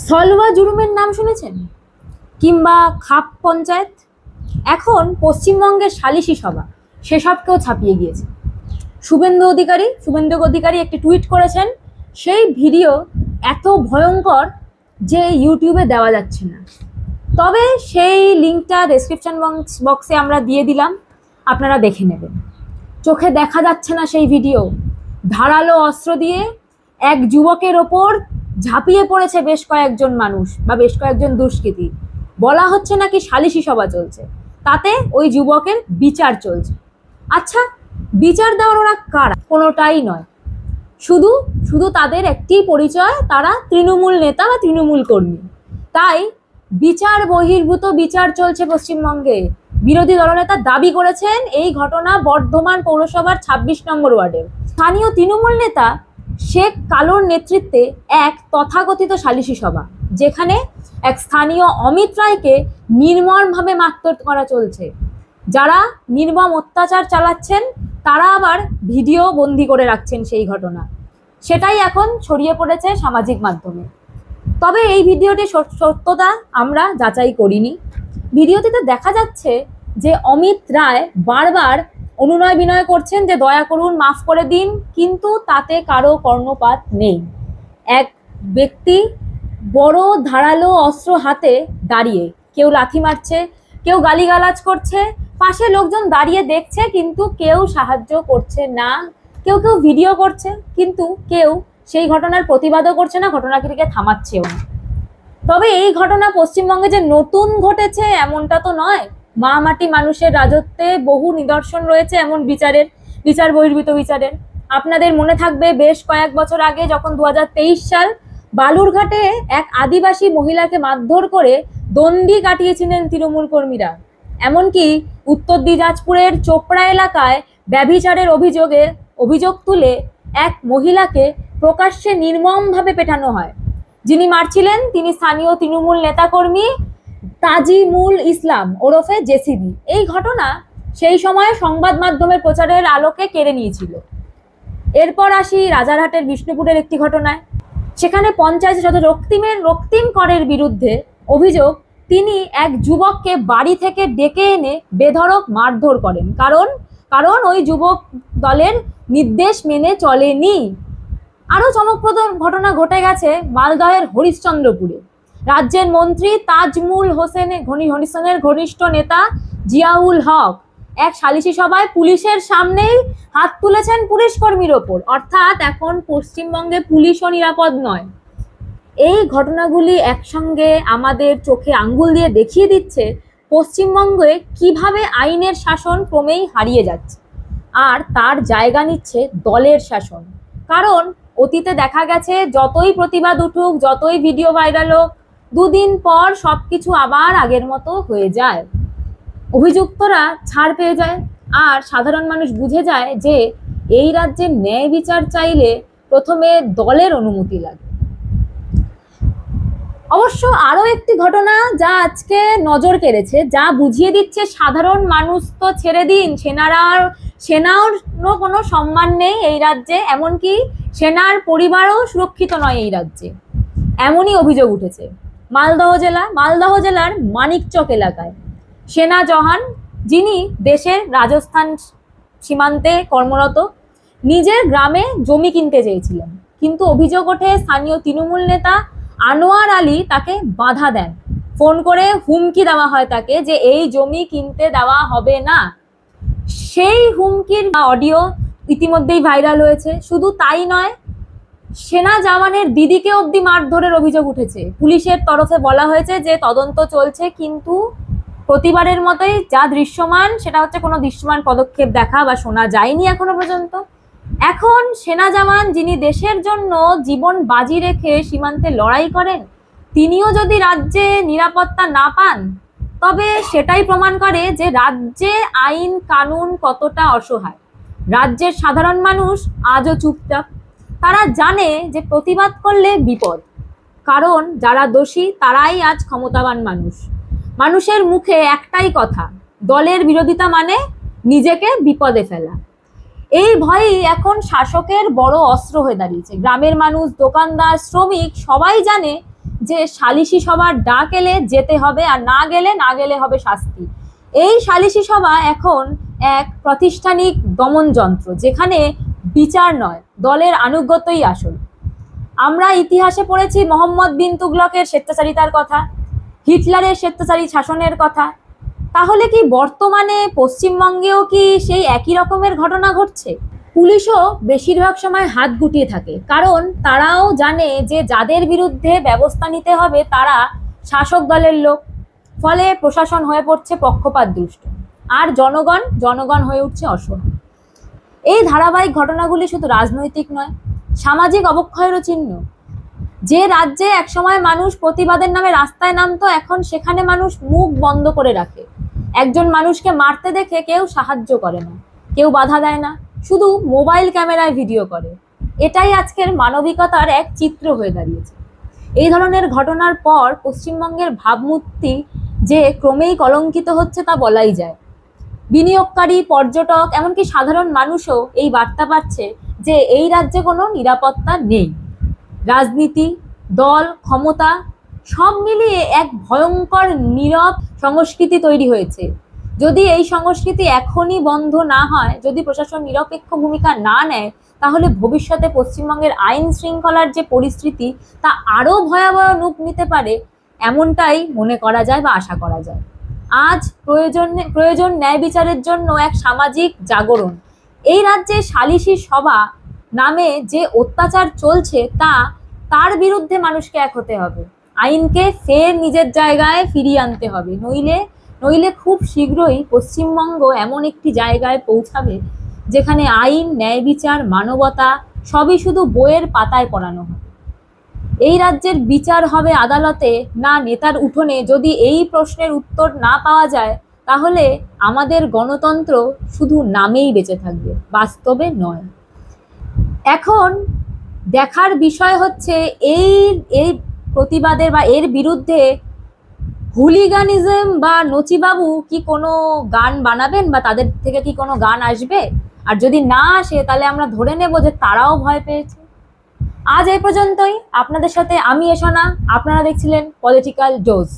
সলওয়া জুলুমের নাম শুনেছেন? কিংবা খাপ পঞ্চায়েত? এখন পশ্চিমবঙ্গের সালিশি সভা সেসবকেও ছাপিয়ে গিয়েছে। শুভেন্দু অধিকারী একটি টুইট করেছেন, সেই ভিডিও এত ভয়ঙ্কর যে ইউটিউবে দেওয়া যাচ্ছে না। তবে সেই লিঙ্কটা ডেসক্রিপশন বক্সে আমরা দিয়ে দিলাম, আপনারা দেখে নেবেন। চোখে দেখা যাচ্ছে না সেই ভিডিও। ধারালো অস্ত্র দিয়ে এক যুবকের ওপর ঝাঁপিয়ে পড়েছে বেশ কয়েকজন মানুষ বা বেশ কয়েকজন দুষ্কৃতী। বলা হচ্ছে নাকি সালিশি সভা চলছে, তাতে ওই যুবকের বিচার চলছে। আচ্ছা, বিচার দেওয়ার ওরা কারা? কোনোটাই নয়, শুধু শুধু তাদের একটি পরিচয়, তারা তৃণমূল নেতা বা তৃণমূল কর্মী। তাই বিচার বহির্ভূত বিচার চলছে পশ্চিমবঙ্গে। বিরোধী দলনেতা দাবি করেছেন এই ঘটনা বর্ধমান পৌরসভার ২৬ নম্বর ওয়ার্ডের স্থানীয় তৃণমূল নেতা শেখ কালোর নেতৃত্বে এক তথাকথিত সালিশি সভা, যেখানে এক স্থানীয় অমিত রায়কে নির্মমভাবে মারধর করা চলছে। যারা নির্মম অত্যাচার চালাচ্ছেন তারা আবার ভিডিও বন্দি করে রাখছেন সেই ঘটনা। সেটাই এখন ছড়িয়ে পড়েছে সামাজিক মাধ্যমে। তবে এই ভিডিওটির সত্যতা আমরা যাচাই করিনি। ভিডিওটিতে দেখা যাচ্ছে যে অমিত রায় বারবার অনুনয় বিনয় করছেন যে দয়া করুন, মাফ করে দিন, কিন্তু তাতে কারো কর্ণপাত নেই। এক ব্যক্তি বড় ধারালো অস্ত্র হাতে দাঁড়িয়ে, কেউ লাথি মারছে, কেউ গালিগালাজ করছে, পাশে লোকজন দাঁড়িয়ে দেখছে কিন্তু কেউ সাহায্য করছে না। কেউ কেউ ভিডিও করছে কিন্তু কেউ সেই ঘটনার প্রতিবাদও করছে না, ঘটনাটিকে থামাচ্ছেও না। তবে এই ঘটনা পশ্চিমবঙ্গে যে নতুন ঘটেছে এমনটা তো নয়। মা মাটি মানুষের রাজত্বে বহু নিদর্শন রয়েছে এমন বিচার বহির্ভূত বিচারের। আপনাদের মনে থাকবে বেশ কয়েক বছর আগে যখন 2023 সাল বালুরঘাটে এক আদিবাসী মহিলাকে মারধর করে দণ্ডি কাটিয়েছিলেন তৃণমূল কর্মীরা। এমনকি উত্তর দিনাজপুরের চোপড়া এলাকায় ব্যভিচারের অভিযোগ তুলে এক মহিলাকে প্রকাশ্যে নির্মমভাবে পেটানো হয়। যিনি মারছিলেন তিনি স্থানীয় তৃণমূল নেতাকর্মী তাজিমুল ইসলাম ওরফে জেসিবি। এই ঘটনা সেই সময় সংবাদ মাধ্যমের প্রচারের আলোকে কেড়ে নিয়েছিল। এরপর আসি রাজারহাটের বিষ্ণুপুরের একটি ঘটনায়। সেখানে পঞ্চায়েত সদস্য রক্তিম করের বিরুদ্ধে অভিযোগ, তিনি এক যুবককে বাড়ি থেকে ডেকে এনে বেধড়ক মারধর করেন, কারণ ওই যুবক দলের নির্দেশ মেনে চলেনি। আরও চমকপ্রদ ঘটনা ঘটে গেছে মালদহের হরিশ্চন্দ্রপুরে। রাজ্যের মন্ত্রী তাজমুল হোসেনের ঘনিষ্ঠ নেতা জিয়াউল হক এক সালিশি সভায় পুলিশের সামনেই হাত তুলেছেন পুলিশ কর্মীর ওপর। অর্থাৎ এখন পশ্চিমবঙ্গে পুলিশও নিরাপদ নয়। এই ঘটনাগুলি একসঙ্গে আমাদের চোখে আঙ্গুল দিয়ে দেখিয়ে দিচ্ছে পশ্চিমবঙ্গে কিভাবে আইনের শাসন ক্রমেই হারিয়ে যাচ্ছে আর তার জায়গা নিচ্ছে দলের শাসন। কারণ অতীতে দেখা গেছে যতই প্রতিবাদ উঠুক, যতই ভিডিও ভাইরাল হোক, দুদিন পর সবকিছু আবার আগের মতো হয়ে যায়। অভিযুক্তরা ছাড় পেয়ে যায় আর সাধারণ মানুষ বুঝে যায় যে এই রাজ্যে ন্যায় বিচার চাইলে প্রথমে দলের অনুমতি লাগে। অবশ্য আরো একটি ঘটনা যা আজকে নজর কেড়েছে, যা বুঝিয়ে দিচ্ছে সাধারণ মানুষ তো ছেড়ে দিন, সেনারও কোনো সম্মান নেই এই রাজ্যে, এমনকি সেনার পরিবারও সুরক্ষিত নয় এই রাজ্যে। এমনই অভিযোগ উঠেছে মালদহ জেলার মানিকচক এলাকায়। সেনা জওয়ান, যিনি দেশের রাজস্থান সীমান্তে কর্মরত, নিজের গ্রামে জমি কিনতে চেয়েছিলেন, কিন্তু অভিযোগ ওঠে স্থানীয় তৃণমূল নেতা আনোয়ার আলী তাকে বাধা দেন। ফোন করে হুমকি দেওয়া হয় তাকে যে এই জমি কিনতে দেওয়া হবে না। সেই হুমকির অডিও ইতিমধ্যেই ভাইরাল হয়েছে। শুধু তাই নয়, সেনা জওয়ানের দিদিকে অবধি মারধরের অভিযোগ উঠেছে। পুলিশের তরফে বলা হয়েছে যে তদন্ত চলছে, কিন্তু প্রতিবারের মতোই যা দৃশ্যমান সেটা হচ্ছে কোনো দৃশ্যমান পদক্ষেপ দেখা বা শোনা যায়নি এখনো পর্যন্ত। এখন সেনা জওয়ান, যিনি দেশের জন্য জীবন বাজি রেখে সীমান্তে লড়াই করেন, তিনিও যদি রাজ্যে নিরাপত্তা না পান, তবে সেটাই প্রমাণ করে যে রাজ্যে আইন কানুন কতটা অসহায়। রাজ্যের সাধারণ মানুষ আজও চুপচাপ। তারা জানে যে প্রতিবাদ করলে বিপদ, কারণ যারা দোষী তারাই আজ ক্ষমতাবান মানুষ। মানুষের মুখে একটাই কথা, দলের বিরোধিতা মানে নিজেকে বিপদে ফেলা। এই ভয়ই এখন শাসকের বড় অস্ত্র হয়ে দাঁড়িয়েছে। গ্রামের মানুষ, দোকানদার, শ্রমিক সবাই জানে যে সালিশি সভার ডাক এলে যেতে হবে, আর না গেলে হবে শাস্তি। এই সালিশি সভা এখন এক প্রাতিষ্ঠানিক দমন যন্ত্র, যেখানে বিচার নয়, দলের আনুগত্যই আসল। আমরা ইতিহাসে পড়েছি মোহাম্মদ বিন তুগলকের স্বেচ্ছাচারিতার কথা, হিটলারের স্বেচ্ছাচারী শাসনের কথা। তাহলে কি বর্তমানে পশ্চিমবঙ্গেও কি সেই একই রকমের ঘটনা ঘটছে? পুলিশও বেশিরভাগ সময় হাত গুটিয়ে থাকে, কারণ তারাও জানে যে যাদের বিরুদ্ধে ব্যবস্থা নিতে হবে তারা শাসক দলের লোক। ফলে প্রশাসন হয়ে পড়ছে পক্ষপাত দুষ্ট, আর জনগণ হয়ে উঠছে অসহায়। এই ধারাবাহিক ঘটনাগুলি শুধু রাজনৈতিক নয়, সামাজিক অবক্ষয়েরও চিহ্ন। যে রাজ্যে একসময় মানুষ প্রতিবাদের নামে রাস্তায় নামতো, এখন সেখানে মানুষ মুখ বন্ধ করে রাখে। একজন মানুষকে মারতে দেখে কেউ সাহায্য করে না, কেউ বাধা দেয় না, শুধু মোবাইল ক্যামেরায় ভিডিও করে। এটাই আজকের মানবিকতার এক চিত্র হয়ে দাঁড়িয়েছে। এই ধরনের ঘটনার পর পশ্চিমবঙ্গের ভাবমূর্তি যে ক্রমেই কলঙ্কিত হচ্ছে তা বলাই যায়। বিনিয়োগকারী, পর্যটক, এমনকি সাধারণ মানুষও এই বার্তা পাচ্ছে যে এই রাজ্যে কোনো নিরাপত্তা নেই। রাজনীতি, দল, ক্ষমতা সব মিলিয়ে এক ভয়ঙ্কর নীরব সংস্কৃতি তৈরি হয়েছে। যদি এই সংস্কৃতি এখনই বন্ধ না হয়, যদি প্রশাসন নিরপেক্ষ ভূমিকা না নেয়, তাহলে ভবিষ্যতে পশ্চিমবঙ্গের আইন শৃঙ্খলার যে পরিস্থিতি তা আরও ভয়াবহ রূপ নিতে পারে, এমনটাই মনে করা যায় বা আশা করা যায়। আজ প্রয়োজন ন্যায় বিচারের জন্য এক সামাজিক জাগরণ। এই রাজ্যে সালিশি সভা নামে যে অত্যাচার চলছে তার বিরুদ্ধে মানুষকে এক হতে হবে। আইনকে ফের নিজের জায়গায় ফিরিয়ে আনতে হবে, নইলে খুব শীঘ্রই পশ্চিমবঙ্গ এমন একটি জায়গায় পৌঁছাবে যেখানে আইন, ন্যায় বিচার, মানবতা সবই শুধু বইয়ের পাতায় পড়ানো হবে। এই রাজ্যের বিচার হবে আদালতে, না নেতার উঠোনে। যদি এই প্রশ্নের উত্তর না পাওয়া যায়, তাহলে আমাদের গণতন্ত্র শুধু নামেই বেঁচে থাকবে, বাস্তবে নয়। এখন দেখার বিষয় হচ্ছে এই প্রতিবাদের বা এর বিরুদ্ধে হুলিগানিজম বা নচিবাবু কি কোনো গান বানাবেন, বা তাদের থেকে কি কোনো গান আসবে? আর যদি না আসে, তাহলে আমরা ধরে নেব যে তারাও ভয় পেয়েছে। আজ এই পর্যন্তই। আপনাদের সাথে আমি এসনা, আপনারা দেখছিলেন পলিটিক্যাল ডোজ।